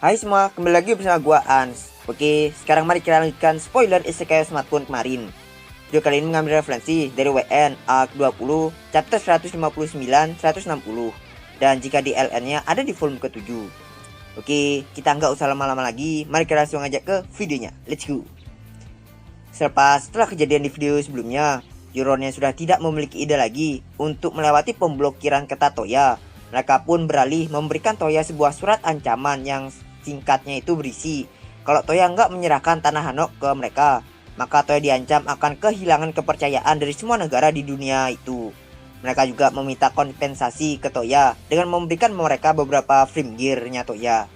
Hai semua, kembali lagi bersama gua Ans. Oke, sekarang mari kita lanjutkan spoiler Isekai Smartphone kemarin. Video kali ini mengambil referensi dari WN Arc 20, chapter 159-160. Dan jika di LN-nya ada di volume ke-7. Oke, kita nggak usah lama-lama lagi, mari kita langsung ajak ke videonya. Let's go. Setelah kejadian di video sebelumnya, Euron yang sudah tidak memiliki ide lagi untuk melewati pemblokiran ketat Toya. Mereka pun beralih memberikan Toya sebuah surat ancaman yang singkatnya itu berisi, kalau Toya nggak menyerahkan tanah Hanok ke mereka, maka Toya diancam akan kehilangan kepercayaan dari semua negara di dunia itu. Mereka juga meminta kompensasi ke Toya dengan memberikan mereka beberapa frame gear-nya Toya.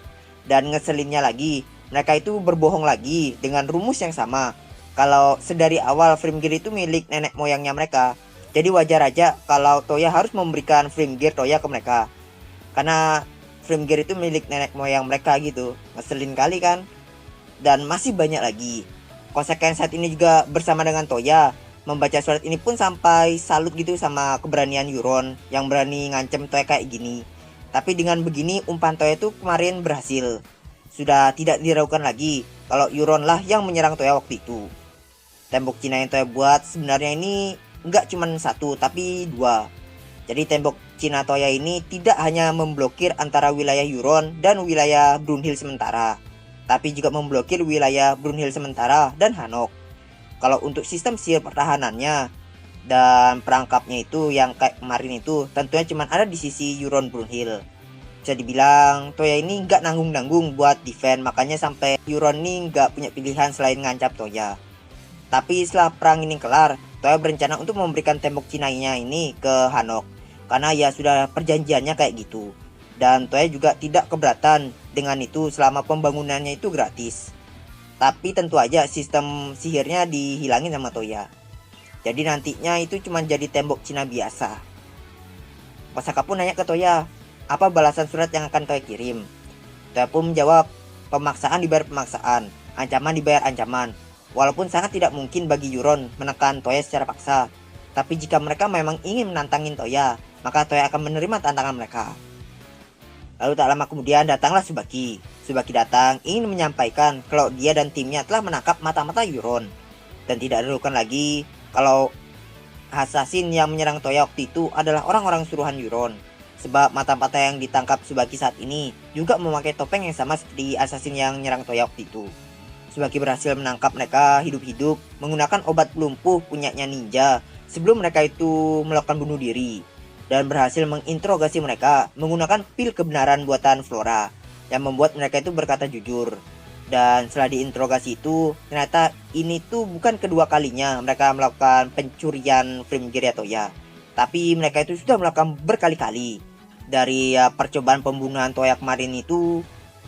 Dan ngeselinnya lagi, mereka itu berbohong lagi dengan rumus yang sama, kalau sedari awal frame gear itu milik nenek moyangnya mereka. Jadi wajar aja kalau Toya harus memberikan frame gear Toya ke mereka, karena frame gear itu milik nenek moyang mereka gitu. Ngeselin kali kan. Dan masih banyak lagi. Kosakan saat ini juga bersama dengan Toya membaca surat ini pun sampai salut gitu sama keberanian Euron yang berani ngancem Toya kayak gini. Tapi dengan begini umpan Toya itu kemarin berhasil. Sudah tidak diragukan lagi kalau Euron lah yang menyerang Toya waktu itu. Tembok Cina yang Toya buat sebenarnya ini nggak cuma satu tapi dua. Jadi tembok Cina Toya ini tidak hanya memblokir antara wilayah Euron dan wilayah Brunhild sementara, tapi juga memblokir wilayah Brunhild sementara dan Hanok. Kalau untuk sistem sihir pertahanannya dan perangkapnya itu yang kayak kemarin itu tentunya cuma ada di sisi Euron Brunhild. Bisa dibilang Toya ini nggak nanggung-nanggung buat defend, makanya sampai Euron ini nggak punya pilihan selain ngancam Toya. Tapi setelah perang ini kelar, Toya berencana untuk memberikan tembok Cina-nya ini ke Hanok, karena ya sudah perjanjiannya kayak gitu. Dan Toya juga tidak keberatan dengan itu selama pembangunannya itu gratis. Tapi tentu aja sistem sihirnya dihilangin sama Toya. Jadi nantinya itu cuma jadi tembok Cina biasa. Kosaka pun nanya ke Toya, apa balasan surat yang akan Toya kirim? Toya pun menjawab, pemaksaan dibayar pemaksaan, ancaman dibayar ancaman. Walaupun sangat tidak mungkin bagi Euron menekan Toya secara paksa, tapi jika mereka memang ingin menantangin Toya, maka Toya akan menerima tantangan mereka. Lalu tak lama kemudian datanglah Tsubaki. Tsubaki datang ingin menyampaikan kalau dia dan timnya telah menangkap mata-mata Euron. Dan tidak diragukan lagi kalau assassin yang menyerang Toya waktu itu adalah orang-orang suruhan Euron. Sebab mata-mata yang ditangkap Tsubaki saat ini juga memakai topeng yang sama seperti assassin yang menyerang Toya waktu itu. Tsubaki berhasil menangkap mereka hidup-hidup menggunakan obat pelumpuh punyanya ninja sebelum mereka itu melakukan bunuh diri, dan berhasil menginterogasi mereka menggunakan pil kebenaran buatan Flora yang membuat mereka itu berkata jujur. Dan setelah diinterogasi itu, ternyata ini tuh bukan kedua kalinya mereka melakukan pencurian frame gear Toya, tapi mereka itu sudah melakukan berkali-kali. Dari percobaan pembunuhan Toya kemarin itu,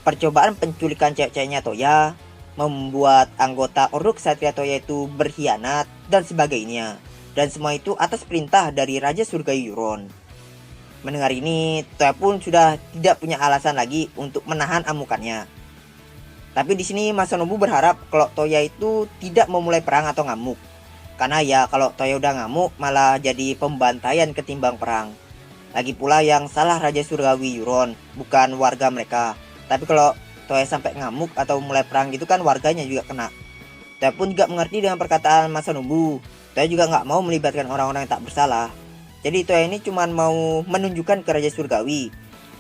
percobaan penculikan cewek-ceweknya Toya, membuat anggota Ordo Ksatria Toya itu berkhianat dan sebagainya. Dan semua itu atas perintah dari Raja Surgawi Euron. Mendengar ini, Toya pun sudah tidak punya alasan lagi untuk menahan amukannya. Tapi di sini Masanobu berharap kalau Toya itu tidak memulai perang atau ngamuk. Karena ya kalau Toya udah ngamuk malah jadi pembantaian ketimbang perang. Lagi pula yang salah Raja Surgawi Euron, bukan warga mereka. Tapi kalau Toya sampai ngamuk atau mulai perang gitu kan warganya juga kena. Toya pun juga mengerti dengan perkataan Masanobu. Toya juga nggak mau melibatkan orang-orang yang tak bersalah. Jadi Toya ini cuma mau menunjukkan ke Raja Surgawi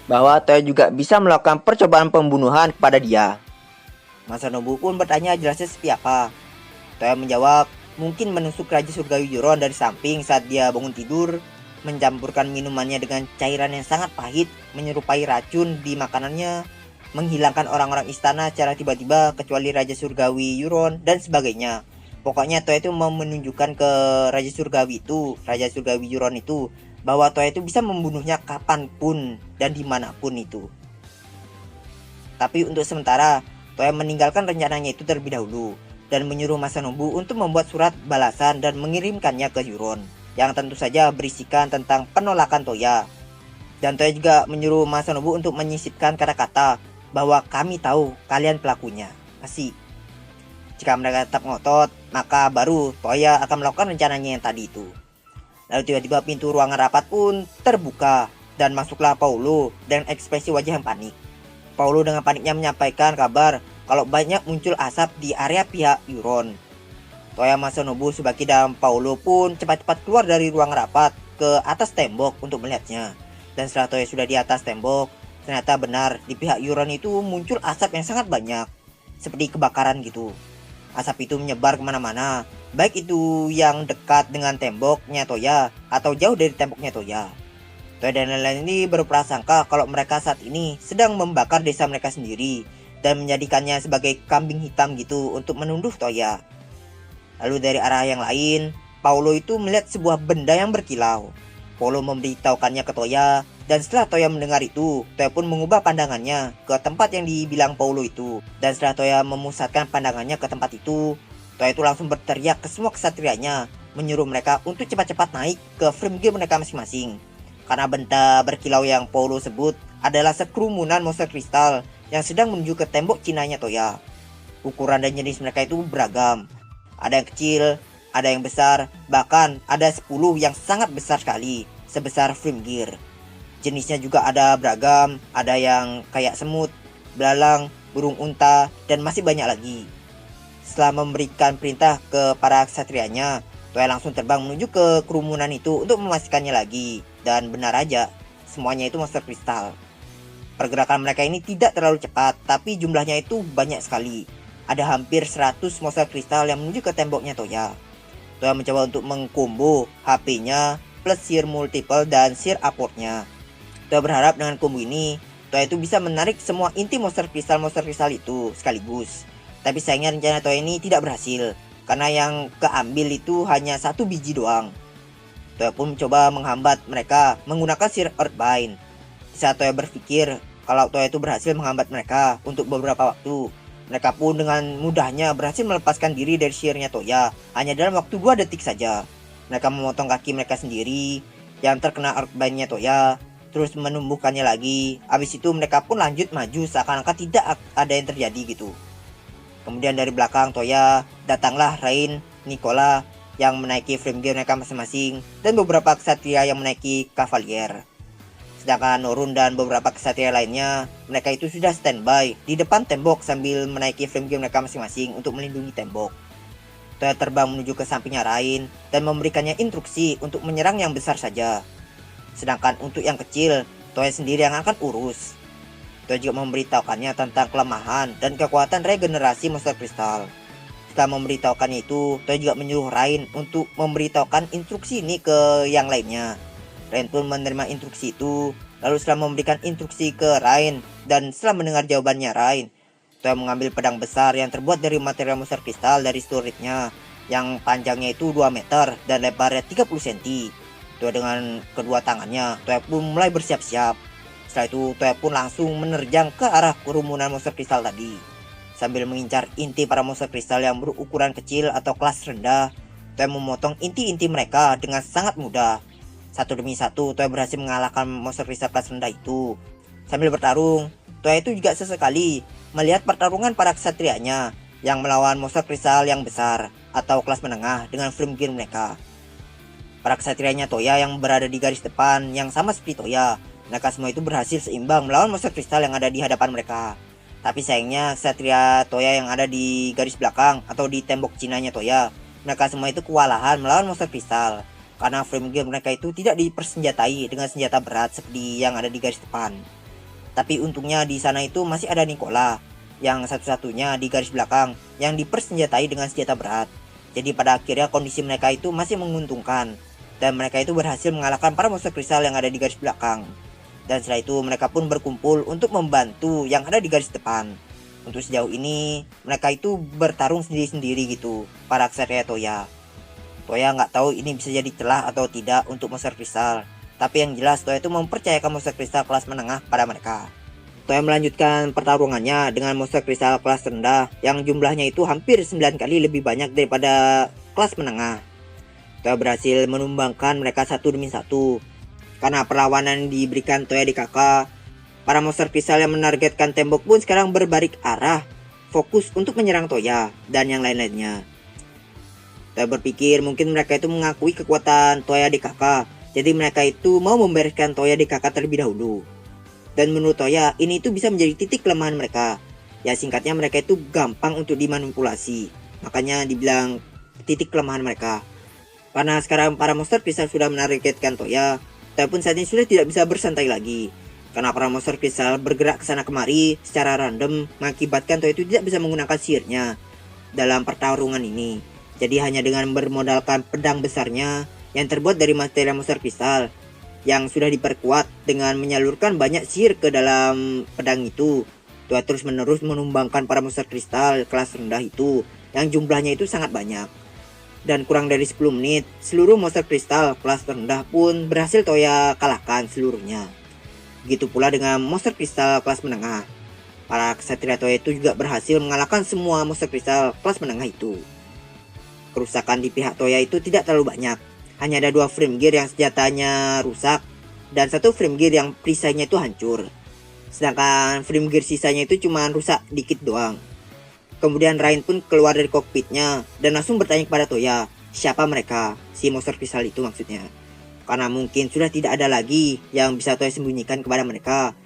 bahwa Toya juga bisa melakukan percobaan pembunuhan kepada dia. Masanobu pun bertanya jelasnya seperti apa. Toya menjawab, mungkin menusuk Raja Surgawi Euron dari samping saat dia bangun tidur, mencampurkan minumannya dengan cairan yang sangat pahit, menyerupai racun di makanannya, menghilangkan orang-orang istana secara tiba-tiba kecuali Raja Surgawi Euron dan sebagainya. Pokoknya Toya itu mau menunjukkan ke Raja Surgawi Euron itu bahwa Toya itu bisa membunuhnya kapanpun dan dimanapun itu. Tapi untuk sementara Toya meninggalkan rencananya itu terlebih dahulu dan menyuruh Masanobu untuk membuat surat balasan dan mengirimkannya ke Euron, yang tentu saja berisikan tentang penolakan Toya. Dan Toya juga menyuruh Masanobu untuk menyisipkan kata-kata bahwa kami tahu kalian pelakunya. Asik. Jika mereka tetap ngotot, maka baru Toya akan melakukan rencananya yang tadi itu. Lalu tiba-tiba pintu ruangan rapat pun terbuka dan masuklah Paulo dengan ekspresi wajah yang panik. Paulo dengan paniknya menyampaikan kabar kalau banyak muncul asap di area pihak Euron. Toya, Masanobu, Tsubaki, dan Paulo pun cepat-cepat keluar dari ruang rapat ke atas tembok untuk melihatnya. Dan setelah Toya sudah di atas tembok, ternyata benar di pihak Euron itu muncul asap yang sangat banyak, seperti kebakaran gitu. Asap itu menyebar kemana-mana, baik itu yang dekat dengan temboknya Toya atau jauh dari temboknya Toya. Toya dan lain-lain ini berprasangka kalau mereka saat ini sedang membakar desa mereka sendiri dan menjadikannya sebagai kambing hitam gitu untuk menunduh Toya. Lalu dari arah yang lain, Paulo itu melihat sebuah benda yang berkilau. Paulo memberitahukannya ke Toya, dan setelah Toya mendengar itu, Toya pun mengubah pandangannya ke tempat yang dibilang Paulo itu. Dan setelah Toya memusatkan pandangannya ke tempat itu, Toya itu langsung berteriak ke semua kesatrianya, menyuruh mereka untuk cepat-cepat naik ke frame gear mereka masing-masing. Karena benda berkilau yang Paulo sebut adalah sekerumunan monster kristal yang sedang menuju ke tembok Cinanya Toya. Ukuran dan jenis mereka itu beragam. Ada yang kecil, ada yang besar, bahkan ada 10 yang sangat besar sekali, sebesar frame gear. Jenisnya juga ada beragam, ada yang kayak semut, belalang, burung unta, dan masih banyak lagi. Setelah memberikan perintah ke para ksatrianya, Toya langsung terbang menuju ke kerumunan itu untuk memastikannya lagi. Dan benar aja, semuanya itu monster kristal. Pergerakan mereka ini tidak terlalu cepat, tapi jumlahnya itu banyak sekali. Ada hampir 100 monster kristal yang menuju ke temboknya Toya. Toya mencoba untuk mengkombo HP-nya plus sear multiple dan sear upward-nya. Toya berharap dengan combo ini, Toya itu bisa menarik semua inti monster kristal itu sekaligus. Tapi sayangnya rencana Toya ini tidak berhasil, karena yang keambil itu hanya 1 biji doang. Toya pun mencoba menghambat mereka menggunakan sear earthbind. Saat Toya berpikir kalau Toya itu berhasil menghambat mereka untuk beberapa waktu, mereka pun dengan mudahnya berhasil melepaskan diri dari sear-nya Toya hanya dalam waktu 2 detik saja. Mereka memotong kaki mereka sendiri yang terkena earthbind-nya Toya, terus menumbuhkannya lagi. Habis itu mereka pun lanjut maju seakan-akan tidak ada yang terjadi gitu. Kemudian dari belakang Toya datanglah Rain, Nicola yang menaiki frame gear mereka masing-masing dan beberapa ksatria yang menaiki Cavalier. Sedangkan Norun dan beberapa ksatria lainnya, mereka itu sudah standby di depan tembok sambil menaiki frame gear mereka masing-masing untuk melindungi tembok. Toya terbang menuju ke sampingnya Rain dan memberikannya instruksi untuk menyerang yang besar saja. Sedangkan untuk yang kecil, Toya sendiri yang akan urus. Toya juga memberitahukannya tentang kelemahan dan kekuatan regenerasi monster kristal. Setelah memberitahukannya itu, Toya juga menyuruh Rain untuk memberitahukan instruksi ini ke yang lainnya. Rain pun menerima instruksi itu, lalu setelah memberikan instruksi ke Rain dan setelah mendengar jawabannya Rain, Toya mengambil pedang besar yang terbuat dari material monster kristal dari storage-nya, yang panjangnya itu 2 meter dan lebarnya 30 cm. Toya dengan kedua tangannya, Toya pun mulai bersiap-siap. Setelah itu Toya pun langsung menerjang ke arah kerumunan monster kristal tadi. Sambil mengincar inti para monster kristal yang berukuran kecil atau kelas rendah, Toya memotong inti-inti mereka dengan sangat mudah. Satu demi satu Toya berhasil mengalahkan monster kristal kelas rendah itu. Sambil bertarung, Toya itu juga sesekali melihat pertarungan para ksatrianya yang melawan monster kristal yang besar atau kelas menengah dengan frame gear mereka. Para ksatrianya Toya yang berada di garis depan yang sama seperti Toya, mereka semua itu berhasil seimbang melawan monster kristal yang ada di hadapan mereka. Tapi sayangnya ksatria Toya yang ada di garis belakang atau di tembok Cinanya Toya, mereka semua itu kewalahan melawan monster kristal. Karena frame gear mereka itu tidak dipersenjatai dengan senjata berat seperti yang ada di garis depan. Tapi untungnya di sana itu masih ada Nicola, yang satu-satunya di garis belakang yang dipersenjatai dengan senjata berat. Jadi pada akhirnya kondisi mereka itu masih menguntungkan, dan mereka itu berhasil mengalahkan para monster kristal yang ada di garis belakang. Dan setelah itu mereka pun berkumpul untuk membantu yang ada di garis depan. Untuk sejauh ini mereka itu bertarung sendiri-sendiri gitu, para ksatria Toya. Toya nggak tahu ini bisa jadi celah atau tidak untuk monster kristal. Tapi yang jelas Toya itu mempercayakan monster kristal kelas menengah pada mereka. Toya melanjutkan pertarungannya dengan monster kristal kelas rendah yang jumlahnya itu hampir 9 kali lebih banyak daripada kelas menengah. Toya berhasil menumbangkan mereka satu demi satu. Karena perlawanan diberikan Toya di kakak, para monster kristal yang menargetkan tembok pun sekarang berbalik arah, fokus untuk menyerang Toya dan yang lain-lainnya. Toya berpikir mungkin mereka itu mengakui kekuatan Toya di kakak, jadi mereka itu mau membereskan Toya di kakak terlebih dahulu. Dan menurut Toya, ini itu bisa menjadi titik kelemahan mereka. Ya singkatnya mereka itu gampang untuk dimanipulasi. Makanya dibilang titik kelemahan mereka. Karena sekarang para monster kristal sudah menargetkan Toya, Toya pun saat ini sudah tidak bisa bersantai lagi. Karena para monster kristal bergerak ke sana kemari secara random mengakibatkan Toya itu tidak bisa menggunakan sihirnya dalam pertarungan ini. Jadi hanya dengan bermodalkan pedang besarnya yang terbuat dari materi monster kristal yang sudah diperkuat dengan menyalurkan banyak sihir ke dalam pedang itu, Toya terus menerus menumbangkan para monster kristal kelas rendah itu yang jumlahnya itu sangat banyak. Dan kurang dari 10 menit, seluruh monster kristal kelas rendah pun berhasil Toya kalahkan seluruhnya. Begitu pula dengan monster kristal kelas menengah. Para kesatria Toya itu juga berhasil mengalahkan semua monster kristal kelas menengah itu. Kerusakan di pihak Toya itu tidak terlalu banyak. Hanya ada 2 frame gear yang senjatanya rusak dan 1 frame gear yang perisainya itu hancur. Sedangkan frame gear sisanya itu cuma rusak dikit doang. Kemudian Rain pun keluar dari kokpitnya dan langsung bertanya kepada Toya, siapa mereka, si monster kristal itu maksudnya. Karena mungkin sudah tidak ada lagi yang bisa Toya sembunyikan kepada mereka.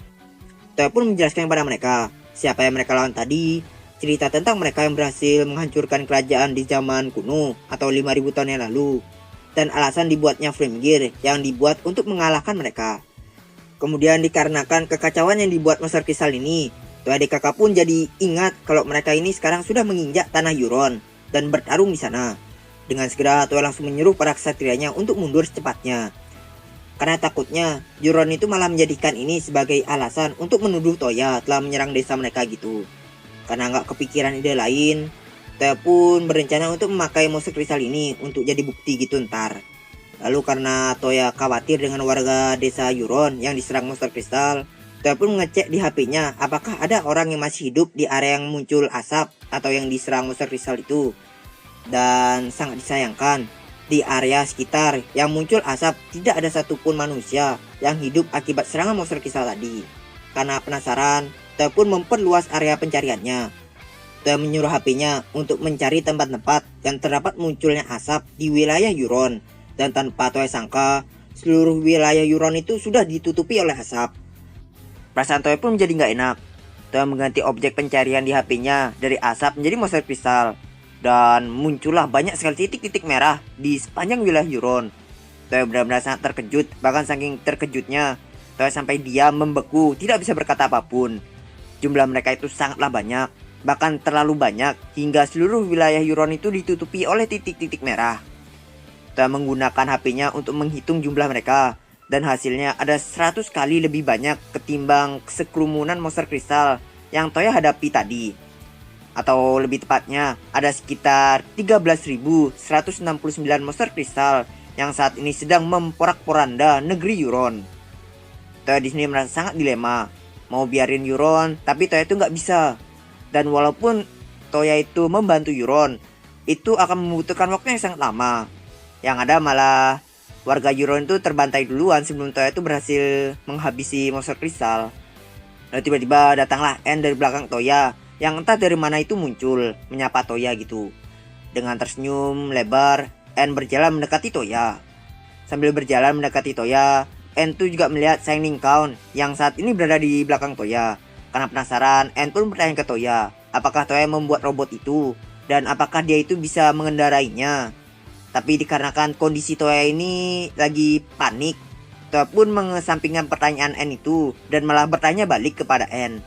Toya pun menjelaskan kepada mereka siapa yang mereka lawan tadi, cerita tentang mereka yang berhasil menghancurkan kerajaan di zaman kuno atau 5000 tahun yang lalu, dan alasan dibuatnya frame gear yang dibuat untuk mengalahkan mereka. Kemudian dikarenakan kekacauan yang dibuat monster kristal ini, Toya DKK pun jadi ingat kalau mereka ini sekarang sudah menginjak tanah Euron dan bertarung di sana. Dengan segera Toya langsung menyuruh para kesatrianya untuk mundur secepatnya. Karena takutnya Euron itu malah menjadikan ini sebagai alasan untuk menuduh Toya telah menyerang desa mereka gitu. Karena nggak kepikiran ide lain, Toya pun berencana untuk memakai monster kristal ini untuk jadi bukti gitu ntar. Lalu karena Toya khawatir dengan warga desa Euron yang diserang monster kristal, Toya pun mengecek di HP-nya apakah ada orang yang masih hidup di area yang muncul asap atau yang diserang monster kristal itu. Dan sangat disayangkan, di area sekitar yang muncul asap tidak ada satupun manusia yang hidup akibat serangan monster kristal tadi. Karena penasaran, Toya pun memperluas area pencariannya. Toya menyuruh HP-nya untuk mencari tempat-tempat yang terdapat munculnya asap di wilayah Euron. Dan tanpa Toya sangka, seluruh wilayah Euron itu sudah ditutupi oleh asap. Perasaan Toya pun menjadi nggak enak. Toya mengganti objek pencarian di HP-nya dari asap menjadi monster kristal. Dan muncullah banyak sekali titik-titik merah di sepanjang wilayah Euron. Toya benar-benar sangat terkejut, bahkan saking terkejutnya Toya sampai diam membeku, tidak bisa berkata apapun. Jumlah mereka itu sangatlah banyak, bahkan terlalu banyak hingga seluruh wilayah Euron itu ditutupi oleh titik-titik merah. Toya menggunakan HP-nya untuk menghitung jumlah mereka, dan hasilnya ada 100 kali lebih banyak ketimbang sekerumunan monster kristal yang Toya hadapi tadi. Atau lebih tepatnya, ada sekitar 13.169 monster kristal yang saat ini sedang memporak-poranda negeri Euron. Toya di sini merasa sangat dilema, mau biarin Euron, tapi Toya itu nggak bisa. Dan walaupun Toya itu membantu Euron, itu akan membutuhkan waktu yang sangat lama. Yang ada malah warga Euron itu terbantai duluan sebelum Toya itu berhasil menghabisi monster kristal. Lalu tiba-tiba datanglah Anne dari belakang Toya, yang entah dari mana itu muncul, menyapa Toya gitu. Dengan tersenyum lebar, Anne berjalan mendekati Toya. Sambil berjalan mendekati Toya, Anne tuh juga melihat Shining Count yang saat ini berada di belakang Toya. Karena penasaran, Anne pun bertanya ke Toya, apakah Toya membuat robot itu, dan apakah dia itu bisa mengendarainya. Tapi dikarenakan kondisi Toya ini lagi panik, Toya pun mengesampingkan pertanyaan Anne itu, dan malah bertanya balik kepada Anne,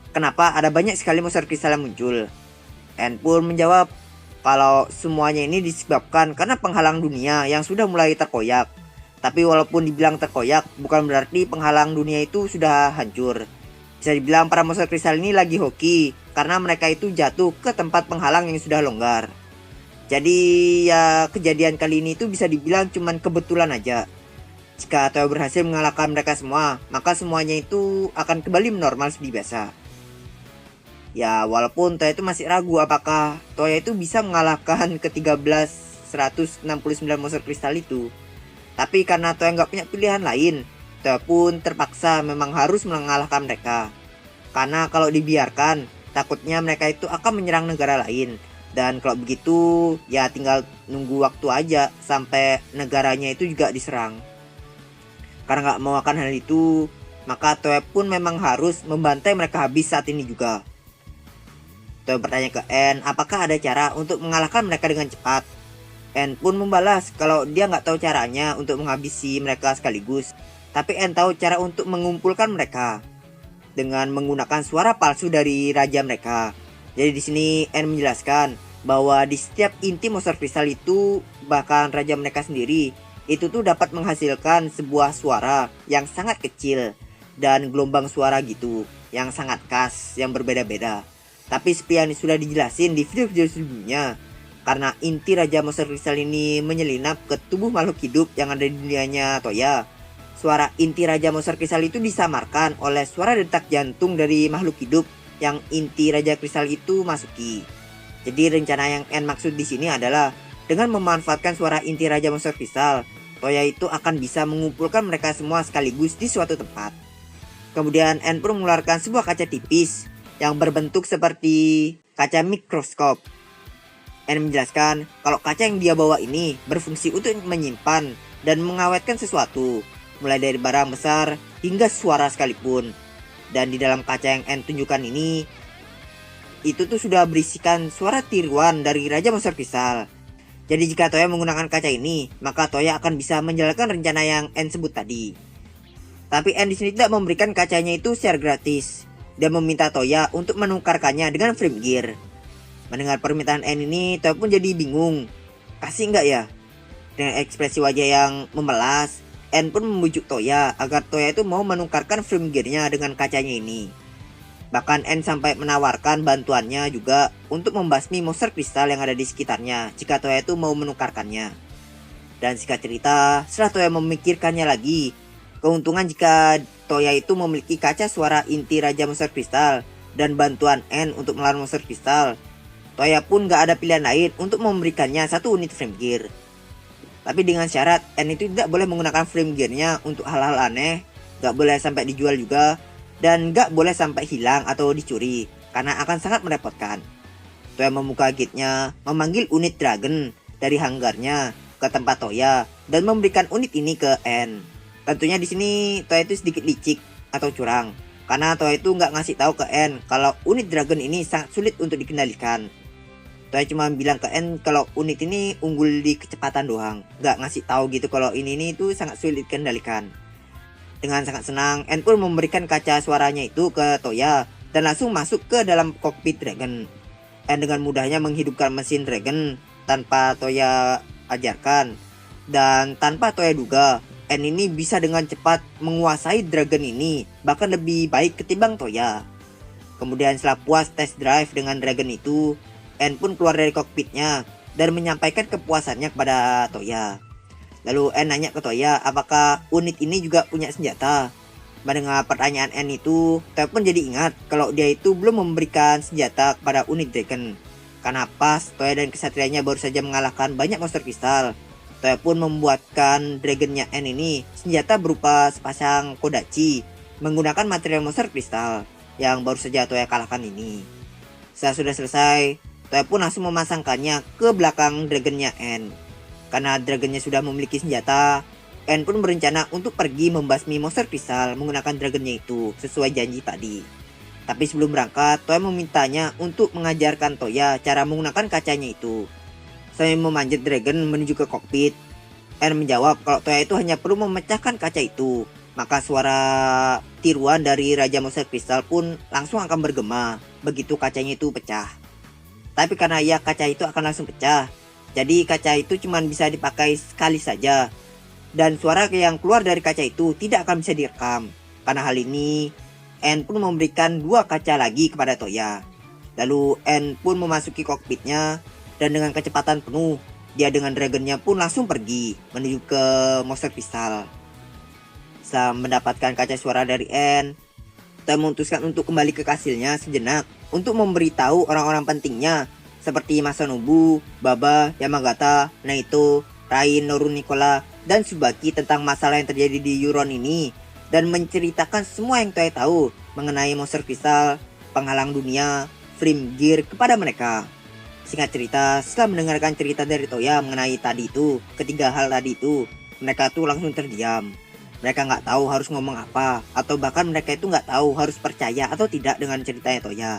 kenapa ada banyak sekali monster kristal yang muncul. Anne pun menjawab kalau semuanya ini disebabkan karena penghalang dunia yang sudah mulai terkoyak. Tapi walaupun dibilang terkoyak, bukan berarti penghalang dunia itu sudah hancur. Bisa dibilang para monster kristal ini lagi hoki, karena mereka itu jatuh ke tempat penghalang yang sudah longgar. Jadi ya kejadian kali ini itu bisa dibilang cuman kebetulan aja. Jika Toya berhasil mengalahkan mereka semua, maka semuanya itu akan kembali normal seperti biasa. Ya walaupun Toya itu masih ragu apakah Toya itu bisa mengalahkan ke 13.169 monster kristal itu. Tapi karena Toya nggak punya pilihan lain, Toya pun terpaksa memang harus mengalahkan mereka. Karena kalau dibiarkan, takutnya mereka itu akan menyerang negara lain. Dan kalau begitu ya tinggal nunggu waktu aja sampai negaranya itu juga diserang. Karena nggak mau akan hal itu, maka Toya pun memang harus membantai mereka habis saat ini juga. Toya bertanya ke En apakah ada cara untuk mengalahkan mereka dengan cepat. En pun membalas kalau dia nggak tahu caranya untuk menghabisi mereka sekaligus, tapi En tahu cara untuk mengumpulkan mereka dengan menggunakan suara palsu dari raja mereka. Jadi di sini En menjelaskan bahwa di setiap inti monster kristal itu, bahkan raja mereka sendiri, itu tuh dapat menghasilkan sebuah suara yang sangat kecil dan gelombang suara gitu yang sangat khas yang berbeda-beda. Tapi seperti yang sudah dijelasin di video-video sebelumnya, karena inti raja monster kristal ini menyelinap ke tubuh makhluk hidup yang ada di dunianya Toya, suara inti raja monster kristal itu disamarkan oleh suara detak jantung dari makhluk hidup yang inti raja kristal itu masuki. Jadi rencana yang En maksud di sini adalah dengan memanfaatkan suara inti raja monster kristal, Toya itu akan bisa mengumpulkan mereka semua sekaligus di suatu tempat. Kemudian En pun mengeluarkan sebuah kaca tipis yang berbentuk seperti kaca mikroskop. En menjelaskan kalau kaca yang dia bawa ini berfungsi untuk menyimpan dan mengawetkan sesuatu, mulai dari barang besar hingga suara sekalipun. Dan di dalam kaca yang En tunjukkan ini, itu tuh sudah berisikan suara tiruan dari Raja Monster Kristal. Jadi jika Toya menggunakan kaca ini, maka Toya akan bisa menjalankan rencana yang En sebut tadi. Tapi En di sini tidak memberikan kacanya itu secara gratis. Dia meminta Toya untuk menukarkannya dengan frame gear. Mendengar permintaan En ini, Toya pun jadi bingung. Kasih nggak ya? Dengan ekspresi wajah yang memelas, En pun membujuk Toya agar Toya itu mau menukarkan frame gearnya dengan kacanya ini. Bahkan En sampai menawarkan bantuannya juga untuk membasmi monster kristal yang ada di sekitarnya jika Toya itu mau menukarkannya. Dan singkat cerita, setelah Toya memikirkannya lagi, keuntungan jika Toya itu memiliki kaca suara inti Raja Monster Kristal dan bantuan En untuk melawan monster kristal, Toya pun gak ada pilihan lain untuk memberikannya satu unit frame gear. Tapi dengan syarat En itu tidak boleh menggunakan frame gearnya untuk hal-hal aneh, gak boleh sampai dijual juga, dan gak boleh sampai hilang atau dicuri, karena akan sangat merepotkan. Toya membuka gate-nya, memanggil unit dragon dari hanggarnya ke tempat Toya, dan memberikan unit ini ke En. Tentunya di sini Toya itu sedikit licik atau curang, karena Toya itu nggak ngasih tahu ke En kalau unit dragon ini sangat sulit untuk dikendalikan. Toya cuma bilang ke En kalau unit ini unggul di kecepatan doang, nggak ngasih tahu gitu kalau ini itu sangat sulit dikendalikan. Dengan sangat senang, En pun memberikan kaca suaranya itu ke Toya dan langsung masuk ke dalam kokpit dragon. En dengan mudahnya menghidupkan mesin dragon tanpa Toya ajarkan, dan tanpa Toya duga, En ini bisa dengan cepat menguasai dragon ini, bahkan lebih baik ketimbang Toya. Kemudian setelah puas test drive dengan dragon itu, En pun keluar dari kokpitnya dan menyampaikan kepuasannya kepada Toya. Lalu En nanya ke Toya apakah unit ini juga punya senjata. Mendengar pertanyaan En itu, Toya pun jadi ingat kalau dia itu belum memberikan senjata kepada unit dragon. Karena pas Toya dan kesatrianya baru saja mengalahkan banyak monster kristal, Toya pun membuatkan dragonnya En ini senjata berupa sepasang kodachi menggunakan material monster kristal yang baru saja Toya kalahkan ini. Setelah sudah selesai, Toya pun langsung memasangkannya ke belakang dragonnya En. Karena dragonnya sudah memiliki senjata, En pun berencana untuk pergi membasmi monster kristal menggunakan dragonnya itu sesuai janji tadi. Tapi sebelum berangkat, Toya memintanya untuk mengajarkan Toya cara menggunakan kacanya itu. Sambil memanjat dragon menuju ke kokpit, En menjawab kalau Toya itu hanya perlu memecahkan kaca itu, maka suara tiruan dari Raja Monster Kristal pun langsung akan bergema begitu kacanya itu pecah. Tapi karena ya kaca itu akan langsung pecah, jadi kaca itu cuma bisa dipakai sekali saja. Dan suara yang keluar dari kaca itu tidak akan bisa direkam. Karena hal ini, En pun memberikan 2 kaca lagi kepada Toya. Lalu En pun memasuki kokpitnya dan dengan kecepatan penuh, dia dengan dragonnya pun langsung pergi menuju ke monster kristal. Setelah mendapatkan kaca suara dari En, Toya memutuskan untuk kembali ke kastilnya sejenak untuk memberitahu orang-orang pentingnya seperti Masanobu, Baba, Yamagata, Naito, Rain, Noru Nicola, dan Tsubaki tentang masalah yang terjadi di Euron ini, dan menceritakan semua yang Toya tahu mengenai monster kristal, penghalang dunia, frame gear kepada mereka. Singkat cerita, setelah mendengarkan cerita dari Toya mengenai tadi itu, ketiga hal tadi itu, mereka tuh langsung terdiam. Mereka nggak tahu harus ngomong apa, atau bahkan mereka itu nggak tahu harus percaya atau tidak dengan ceritanya Toya.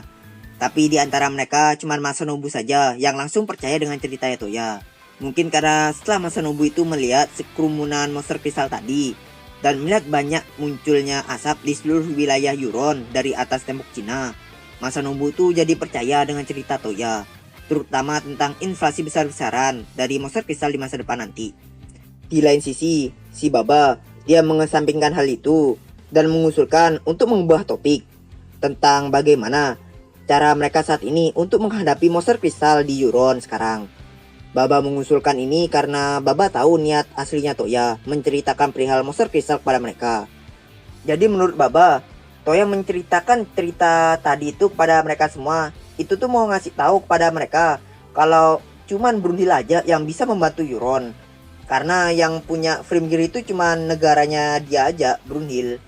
Tapi di antara mereka cuma Masanobu saja yang langsung percaya dengan ceritanya Toya. Mungkin karena setelah Masanobu itu melihat sekerumunan monster kristal tadi, dan melihat banyak munculnya asap di seluruh wilayah Yuron dari atas tembok Cina, Masanobu tuh jadi percaya dengan cerita Toya, terutama tentang invasi besar-besaran dari monster kristal di masa depan nanti. Di lain sisi, si Baba, dia mengesampingkan hal itu dan mengusulkan untuk mengubah topik tentang bagaimana cara mereka saat ini untuk menghadapi monster kristal di Yuron sekarang. Baba mengusulkan ini karena Baba tahu niat aslinya Toya menceritakan perihal monster kristal kepada mereka. Jadi menurut Baba, Toya menceritakan cerita tadi itu kepada mereka semua. Itu tuh mau ngasih tahu kepada mereka kalau cuman Brunhilde aja yang bisa membantu Euron. Karena yang punya Frimgear itu cuman negaranya dia aja, Brunhilde.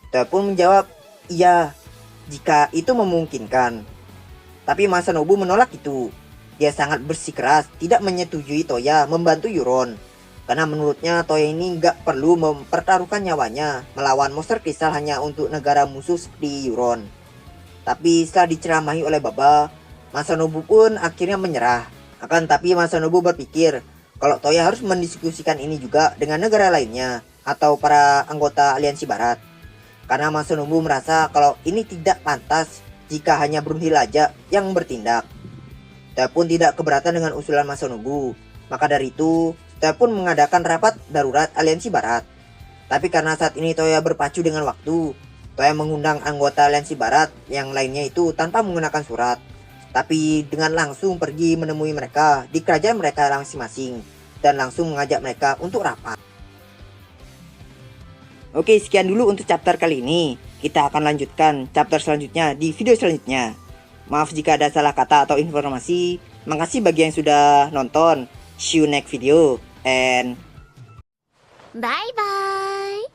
Toya pun menjawab, iya, jika itu memungkinkan. Tapi Masanobu menolak itu. Dia sangat bersikeras tidak menyetujui Toya membantu Euron. Karena menurutnya Toya ini nggak perlu mempertaruhkan nyawanya melawan monster kristal hanya untuk negara musuh seperti Euron. Tapi setelah diceramahi oleh Baba, Masanobu pun akhirnya menyerah. Akan tapi Masanobu berpikir kalau Toya harus mendiskusikan ini juga dengan negara lainnya atau para anggota aliansi barat. Karena Masanobu merasa kalau ini tidak pantas jika hanya Brunhilde aja yang bertindak. Toya pun tidak keberatan dengan usulan Masanobu. Maka dari itu, Toya pun mengadakan rapat darurat aliansi barat. Tapi karena saat ini Toya berpacu dengan waktu, Toya mengundang anggota aliansi barat yang lainnya itu tanpa menggunakan surat. Tapi dengan langsung pergi menemui mereka di kerajaan mereka masing-masing dan langsung mengajak mereka untuk rapat. Oke, sekian dulu untuk chapter kali ini. Kita akan lanjutkan chapter selanjutnya di video selanjutnya. Maaf jika ada salah kata atau informasi. Makasih bagi yang sudah nonton. See you next video and bye bye.